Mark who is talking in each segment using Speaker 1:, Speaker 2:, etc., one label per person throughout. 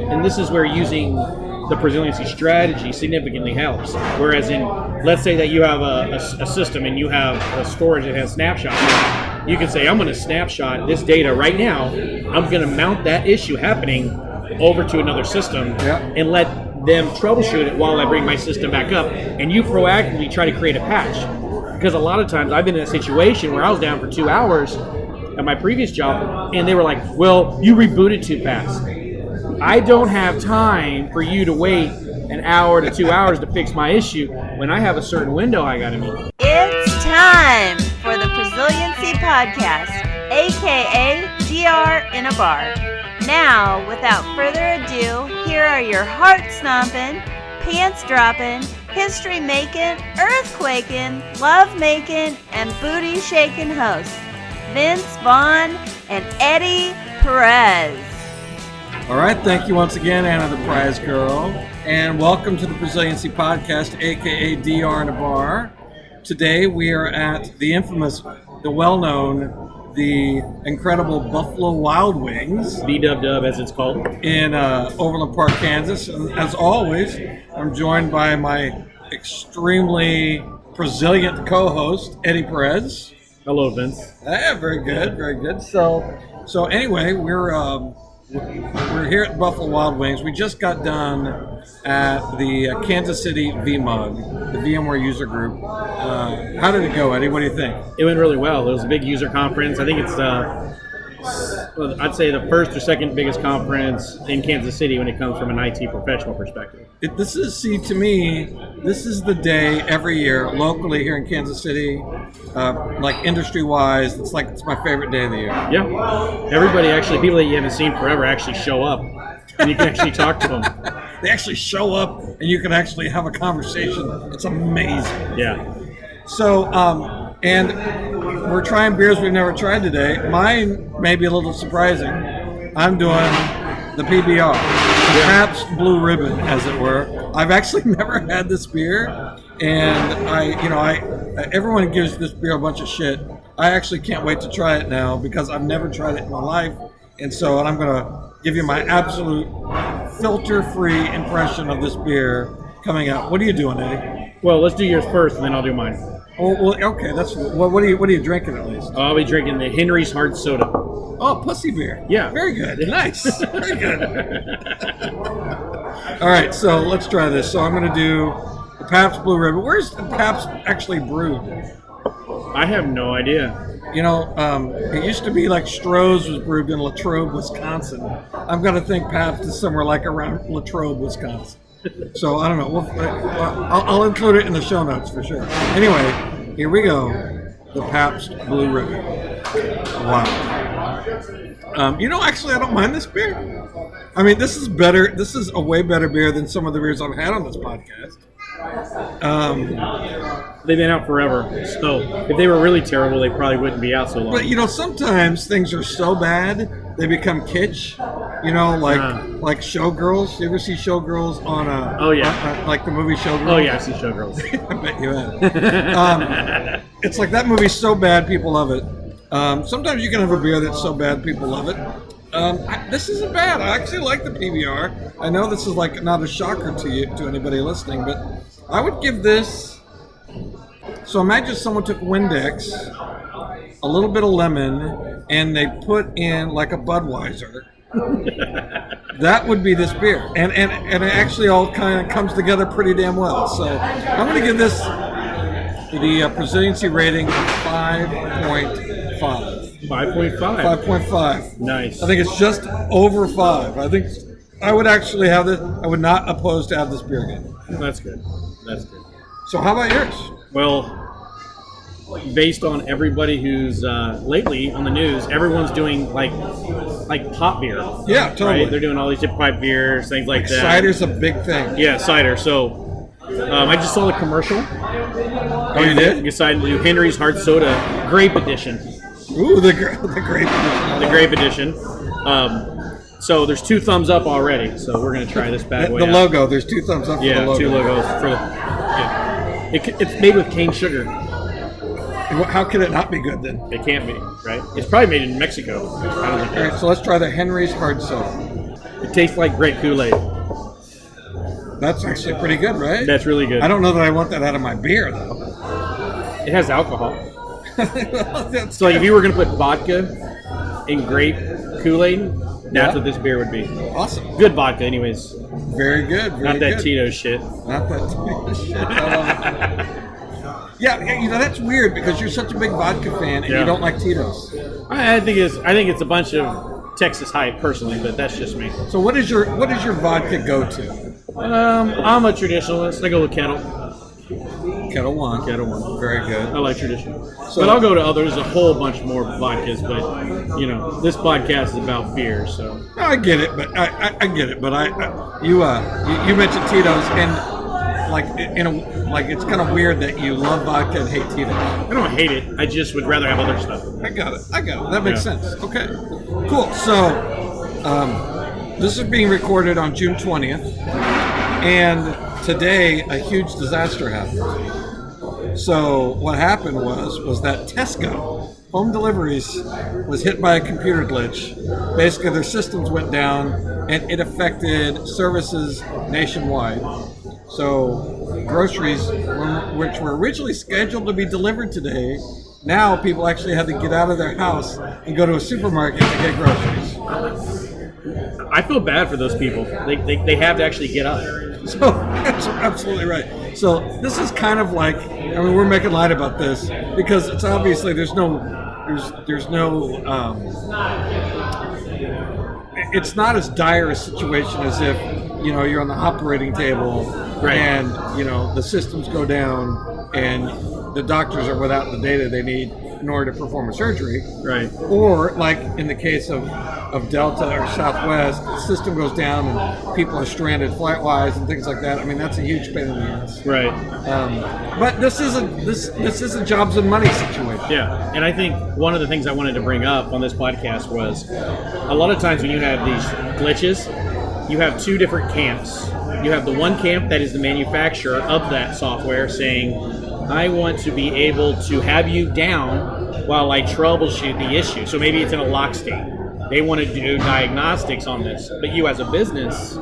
Speaker 1: and this is where using the Prosiliency strategy significantly helps. Whereas let's say that you have a system and you have a storage that has snapshots. You can say, I'm going to snapshot this data right now. I'm going to mount that issue happening over to another system and let them troubleshoot it while I bring my system back up. And you proactively try to create a patch. Because a lot of times I've been in a situation where I was down for 2 hours at my previous job, and they were like, well, you rebooted too fast. I don't have time for you to wait an hour to 2 hours to fix my issue when I have a certain window I got to meet.
Speaker 2: It's time for the Prosiliency Podcast, aka DR in a Bar. Now, without further ado, here are your heart-stomping, pants-dropping, history-making, earthquaking, love-making, and booty-shaking hosts, Vince Vaughn and Eddie Perez.
Speaker 3: All right, thank you once again, Anna the Prize Girl, and welcome to the Prosiliency Podcast, aka DR in a Bar. Today we are at the infamous, the well-known, the incredible Buffalo Wild Wings.
Speaker 1: B-dub-dub, as it's called.
Speaker 3: In Overland Park, Kansas. And as always, I'm joined by my extremely resilient co-host, Eddie Perez.
Speaker 1: Hello, Vince.
Speaker 3: Yeah, very good, very good. So anyway, we're here at Buffalo Wild Wings. We just got done at the Kansas City VMUG, the VMware user group. How did it go, Eddie? What do you think?
Speaker 1: It went really well. It was a big user conference. I think it's I'd say the first or second biggest conference in Kansas City when it comes from an IT professional perspective.
Speaker 3: To me, this is the day every year locally here in Kansas City, like industry-wise, it's my favorite day of the year.
Speaker 1: Yeah. Everybody actually, people that you haven't seen forever actually show up and you can actually talk to them.
Speaker 3: They actually show up and you can actually have a conversation. It's amazing.
Speaker 1: Yeah.
Speaker 3: So, and we're trying beers we've never tried today. Mine may be a little surprising. I'm doing the PBR, the Pabst Blue Ribbon, as it were. I've actually never had this beer, and everyone gives this beer a bunch of shit. I actually can't wait to try it now because I've never tried it in my life, and I'm going to give you my absolute filter-free impression of this beer coming out. What are you doing, Eddie?
Speaker 1: Well, let's do yours first, and then I'll do mine.
Speaker 3: Well, okay. What are you drinking at least?
Speaker 1: I'll be drinking the Henry's Hard Soda.
Speaker 3: Oh, pussy beer.
Speaker 1: Yeah.
Speaker 3: Very good. Nice. Very good. All right, so let's try this. So I'm going to do the Pabst Blue Ribbon. Where's the Pabst actually brewed?
Speaker 1: I have no idea.
Speaker 3: It used to be like Stroh's was brewed in Latrobe, Wisconsin. I'm going to think Pabst is somewhere like around Latrobe, Wisconsin. So I don't know. I'll include it in the show notes for sure. Anyway, here we go. The Pabst Blue Ribbon. Wow. Actually, I don't mind this beer. I mean, this is better. This is a way better beer than some of the beers I've had on this podcast.
Speaker 1: They've been out forever. So if they were really terrible, they probably wouldn't be out so long.
Speaker 3: But sometimes things are so bad they become kitsch. Like Showgirls. You ever see Showgirls on
Speaker 1: Oh yeah.
Speaker 3: like the movie Showgirls?
Speaker 1: Oh yeah, I've seen Showgirls.
Speaker 3: I bet you have. It's like that movie's so bad people love it. Sometimes you can have a beer that's so bad people love it. This isn't bad. I actually like the PBR. I know this is not a shocker to anybody listening, but I would give this. So imagine someone took Windex, a little bit of lemon, and they put in like a Budweiser. That would be this beer, and it actually all kind of comes together pretty damn well. So I'm going to give this the Prosiliency rating of 5.5.
Speaker 1: 5.5.
Speaker 3: 5.5.
Speaker 1: Nice.
Speaker 3: I think it's just over 5. I think I would actually have this. I would not oppose to have this beer again.
Speaker 1: That's good. That's good.
Speaker 3: So how about yours?
Speaker 1: Well, based on everybody who's lately on the news, everyone's doing like pop beer.
Speaker 3: Yeah, totally.
Speaker 1: Right? They're doing all these different pipe beers, things like that.
Speaker 3: Cider's a big thing.
Speaker 1: Yeah, cider. So I just saw the commercial.
Speaker 3: Oh, you did?
Speaker 1: Decided to do Henry's Hard Soda Grape Edition.
Speaker 3: Ooh, the grape edition.
Speaker 1: The grape edition. So there's 2 thumbs up already. So we're gonna try this bad boy.
Speaker 3: The logo. There's 2 thumbs up for the logo.
Speaker 1: Yeah, 2 logos for the. Yeah. It's made with cane sugar.
Speaker 3: How can it not be good then?
Speaker 1: It can't be, right? It's probably made in Mexico.
Speaker 3: All right, so let's try the Henry's Hard Soda.
Speaker 1: It tastes like grape Kool-Aid.
Speaker 3: That's actually pretty good, right?
Speaker 1: That's really good.
Speaker 3: I don't know that I want that out of my beer, though.
Speaker 1: It has alcohol.
Speaker 3: That's
Speaker 1: So like if you were going to put vodka in grape Kool-Aid, that's what this beer would be.
Speaker 3: awesome.
Speaker 1: Good vodka anyways.
Speaker 3: Very good. Very
Speaker 1: Not that
Speaker 3: good.
Speaker 1: Tito's shit.
Speaker 3: Not that shit. I love it. Yeah, that's weird because you're such a big vodka fan and
Speaker 1: Yeah.
Speaker 3: you don't like Tito's.
Speaker 1: I think it's a bunch of Texas hype personally, but that's just me.
Speaker 3: So what is your vodka go-to?
Speaker 1: I'm a traditionalist. I go with Kettle.
Speaker 3: Kettle One. Very good.
Speaker 1: I like traditional.
Speaker 3: So-
Speaker 1: But I'll go to others, a whole bunch more vodkas, but this podcast is about beer, so.
Speaker 3: No, I get it, but I get it. But you mentioned Tito's and it's kind of weird that you love vodka and hate Tito's.
Speaker 1: I don't hate it. I just would rather have other stuff.
Speaker 3: I got it. That makes
Speaker 1: Yeah.
Speaker 3: sense. Okay, cool. So this is being recorded on June 20th, and today a huge disaster happened. So what happened was that Tesco home deliveries was hit by a computer glitch. Basically, their systems went down, and it affected services nationwide. So groceries, which were originally scheduled to be delivered today, now people actually had to get out of their house and go to a supermarket to get groceries.
Speaker 1: I feel bad for those people. They have to actually get up.
Speaker 3: So that's absolutely right. So this is kind of like, we're making light about this because it's obviously there's no it's not as dire a situation as if you're on the operating table and the systems go down and the doctors are without the data they need in order to perform a surgery.
Speaker 1: Right.
Speaker 3: Or like in the case of Delta or Southwest, the system goes down and people are stranded flight-wise and things like that. I mean, that's a huge pain in the ass.
Speaker 1: Right.
Speaker 3: But this is a jobs and money situation.
Speaker 1: Yeah, and I think one of the things I wanted to bring up on this podcast was a lot of times when you have these glitches, you have two different camps. You have the one camp that is the manufacturer of that software saying, I want to be able to have you down while I troubleshoot the issue. So maybe it's in a lock state. They want to do diagnostics on this. But you as a business,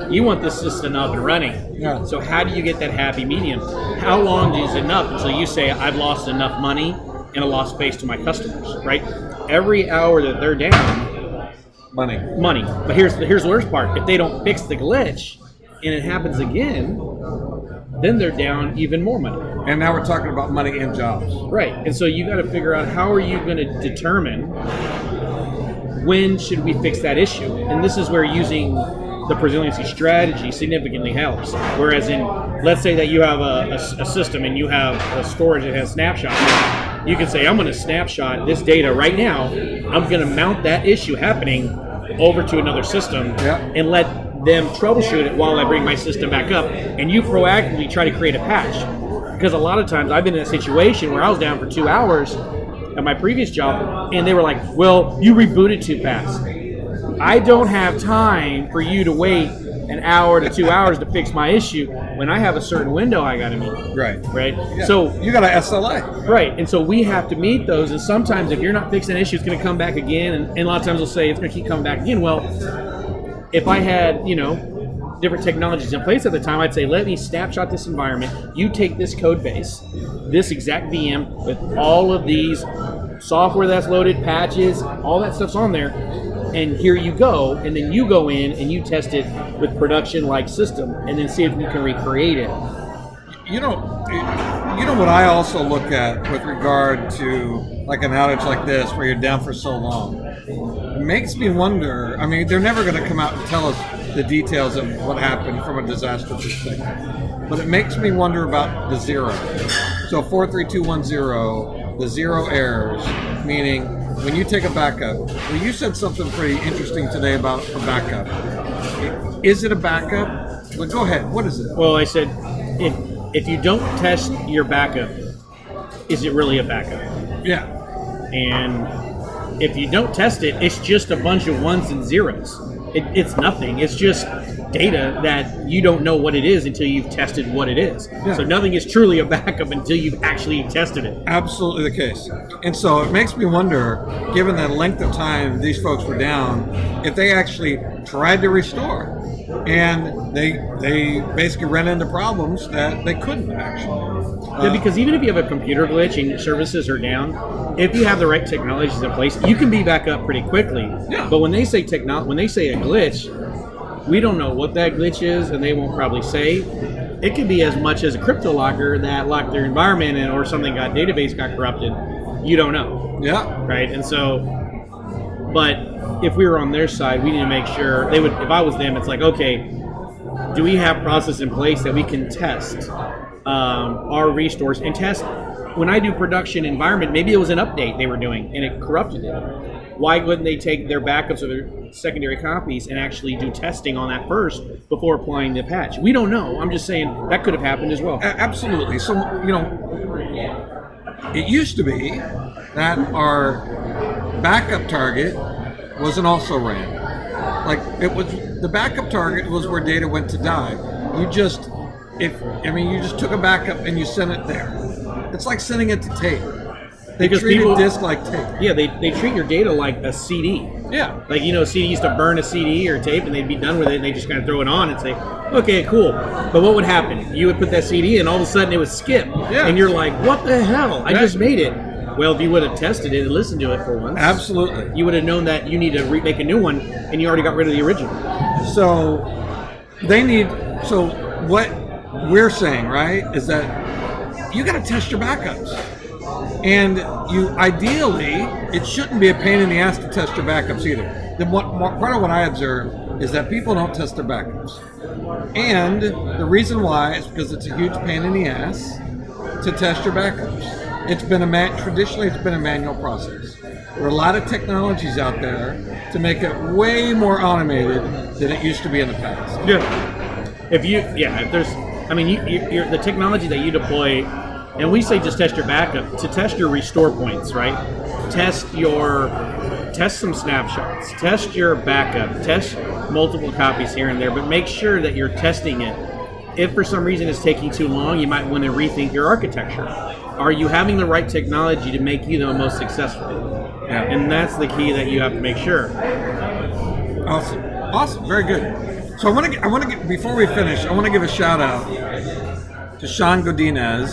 Speaker 1: you want this system up and running.
Speaker 3: Yeah.
Speaker 1: So how do you get that happy medium? How long is enough until you say, I've lost enough money and I lost face to my customers, right? Every hour that they're down,
Speaker 3: Money.
Speaker 1: But here's the worst part. If they don't fix the glitch and it happens again, then they're down even more money.
Speaker 3: And now we're talking about money and jobs.
Speaker 1: Right. And so you got to figure out how are you going to determine when should we fix that issue? And this is where using the Prosiliency strategy significantly helps. Whereas let's say that you have a system and you have a storage that has snapshots. You can say, I'm going to snapshot this data right now. I'm going to mount that issue happening over to another system and let them troubleshoot it while I bring my system back up. And you proactively try to create a patch. Because a lot of times I've been in a situation where I was down for 2 hours at my previous job, and they were like, well, you rebooted too fast. I don't have time for you to wait an hour to 2 hours to fix my issue when I have a certain window I got to meet.
Speaker 3: Right. Yeah.
Speaker 1: So
Speaker 3: you got an SLA.
Speaker 1: Right. And so we have to meet those. And sometimes if you're not fixing an issue, it's going to come back again. And a lot of times they'll say it's going to keep coming back again. Well, if I had, different technologies in place at the time, I'd say, let me snapshot this environment. You take this code base, this exact VM with all of these software that's loaded, patches, all that stuff's on there. And here you go. And then you go in and you test it with production-like system and then see if you can recreate it.
Speaker 3: You know what I also look at with regard to like an outage like this where you're down for so long? It makes me wonder, I mean, they're never going to come out and tell us the details of what happened from a disaster perspective. But it makes me wonder about the zero. So 43210, the zero errors, meaning when you take a backup, well, you said something pretty interesting today about a backup. Is it a backup? Well, go ahead. What is it?
Speaker 1: Well, I said, if you don't test your backup, is it really a backup?
Speaker 3: Yeah.
Speaker 1: And if you don't test it, it's just a bunch of ones and zeros. It's nothing. It's just data that you don't know what it is until you've tested what it is.
Speaker 3: Yeah.
Speaker 1: So nothing is truly a backup until you've actually tested it.
Speaker 3: Absolutely the case. And so it makes me wonder, given the length of time these folks were down, if they actually tried to restore. And they basically ran into problems that they couldn't actually.
Speaker 1: Yeah, because even if you have a computer glitch and your services are down, if you have the right technologies in place, you can be back up pretty quickly.
Speaker 3: Yeah.
Speaker 1: But when they say a glitch, we don't know what that glitch is, and they won't probably say. It could be as much as a crypto locker that locked their environment in, or something database got corrupted. You don't know.
Speaker 3: Yeah.
Speaker 1: Right? And so, but if we were on their side, we need to make sure they would. If I was them, it's like, okay, do we have process in place that we can test our restores and test? When I do production environment, maybe it was an update they were doing and it corrupted it. Why wouldn't they take their backups or their secondary copies and actually do testing on that first before applying the patch? We don't know. I'm just saying that could have happened as well.
Speaker 3: Absolutely. So, it used to be that our backup target was an also ran. Like, it was, the backup target was where data went to die. You just took a backup and you sent it there. It's like sending it to tape. They treat a disk like tape.
Speaker 1: Yeah, they treat your data like a CD.
Speaker 3: Yeah.
Speaker 1: Like, a CD used to burn a CD or tape and they'd be done with it and they just kind of throw it on and say, okay, cool. But what would happen? You would put that CD and all of a sudden it would skip.
Speaker 3: Yeah.
Speaker 1: And you're like, what the hell? I just made it. Well, if you would have tested it and listened to it for once.
Speaker 3: Absolutely.
Speaker 1: You would have known that you need to make a new one and you already got rid of the original.
Speaker 3: So what we're saying, right, is that you got to test your backups. And ideally, it shouldn't be a pain in the ass to test your backups either. Part of what I observe is that people don't test their backups. And the reason why is because it's a huge pain in the ass to test your backups. Traditionally, it's been a manual process. There are a lot of technologies out there to make it way more automated than it used to be in the past.
Speaker 1: Yeah. The technology that you deploy, and we say just test your backup, to test your restore points, right? Test some snapshots, test your backup, test multiple copies here and there, but make sure that you're testing it. If for some reason it's taking too long, you might want to rethink your architecture. Are you having the right technology to make you the most successful? Yeah. And that's the key that you have to make sure.
Speaker 3: Awesome, very good. So I want to before we finish, I want to give a shout out to Sean Godinez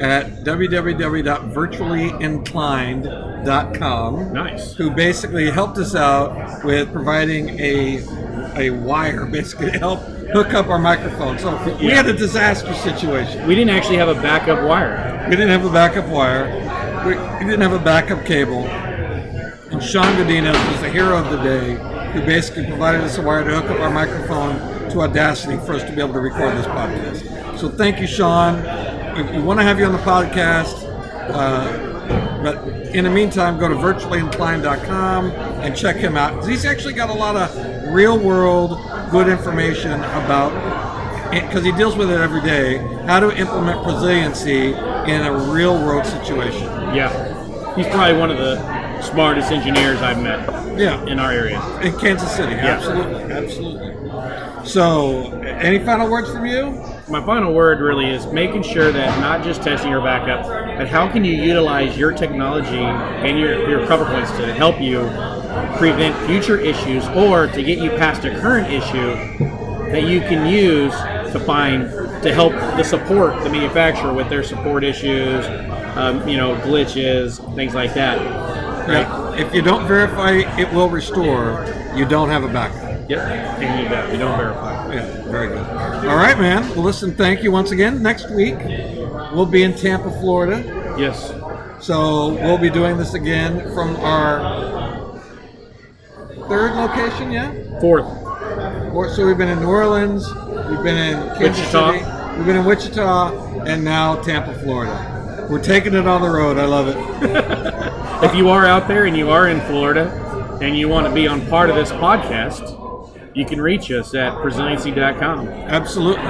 Speaker 3: at www.virtuallyinclined.com.
Speaker 1: Nice.
Speaker 3: Who basically helped us out with providing a wire, basically to help hook up our microphone. So we had a disaster situation.
Speaker 1: We didn't actually have a backup wire.
Speaker 3: We didn't have a backup wire. We didn't have a backup cable. And Sean Godinez was the hero of the day, who basically provided us a wire to hook up our microphone to Audacity for us to be able to record this podcast. So thank you, Sean. We want to have you on the podcast. But in the meantime, go to virtuallyinclined.com and check him out. He's actually got a lot of real-world good information about, because he deals with it every day, how to implement Prosiliency in a real-world situation.
Speaker 1: Yeah. He's probably one of the smartest engineers I've met in our area.
Speaker 3: In Kansas City, absolutely. So, any final words from you?
Speaker 1: My final word really is making sure that not just testing your backup, but how can you utilize your technology and your cover points to help you prevent future issues or to get you past a current issue that you can use to help the manufacturer with their support issues, glitches, things like that. Right?
Speaker 3: Yeah. If you don't verify it will restore, you don't have a backup.
Speaker 1: Yep, and you don't verify.
Speaker 3: Yeah, very good. All right, man. Well, listen, thank you once again. Next week, we'll be in Tampa, Florida.
Speaker 1: Yes.
Speaker 3: So we'll be doing this again from our third location,
Speaker 1: Fourth.
Speaker 3: So we've been in New Orleans, we've been in Kansas City, we've been in Wichita, and now Tampa, Florida. We're taking it on the road. I love it.
Speaker 1: If you are out there and you are in Florida and you want to be on part of this podcast, you can reach us at Prosiliency.com.
Speaker 3: Absolutely.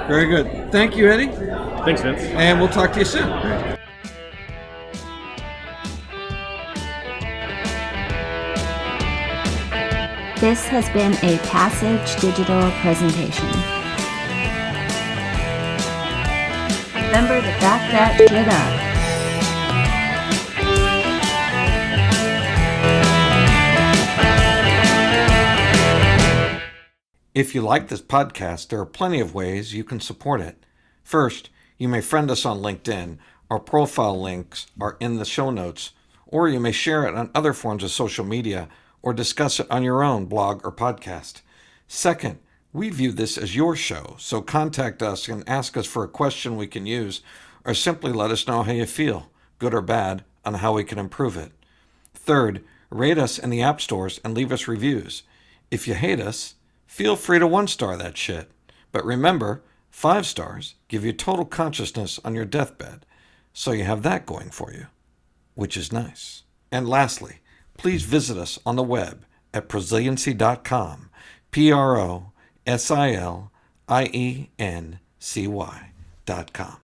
Speaker 3: Very good. Thank you, Eddie.
Speaker 1: Thanks, Vince.
Speaker 3: And we'll talk to you soon.
Speaker 4: This has been a Passage Digital presentation. Remember to back that shit up.
Speaker 3: If you like this podcast, there are plenty of ways you can support it. First, you may friend us on LinkedIn. Our profile links are in the show notes, or you may share it on other forms of social media or discuss it on your own blog or podcast. Second, we view this as your show, so contact us and ask us for a question we can use, or simply let us know how you feel, good or bad, on how we can improve it. Third, rate us in the app stores and leave us reviews. If you hate us, feel free to 1-star that shit. But remember, 5 stars give you total consciousness on your deathbed, so you have that going for you, which is nice. And lastly, please visit us on the web at prosiliency.com, prosiliency.com.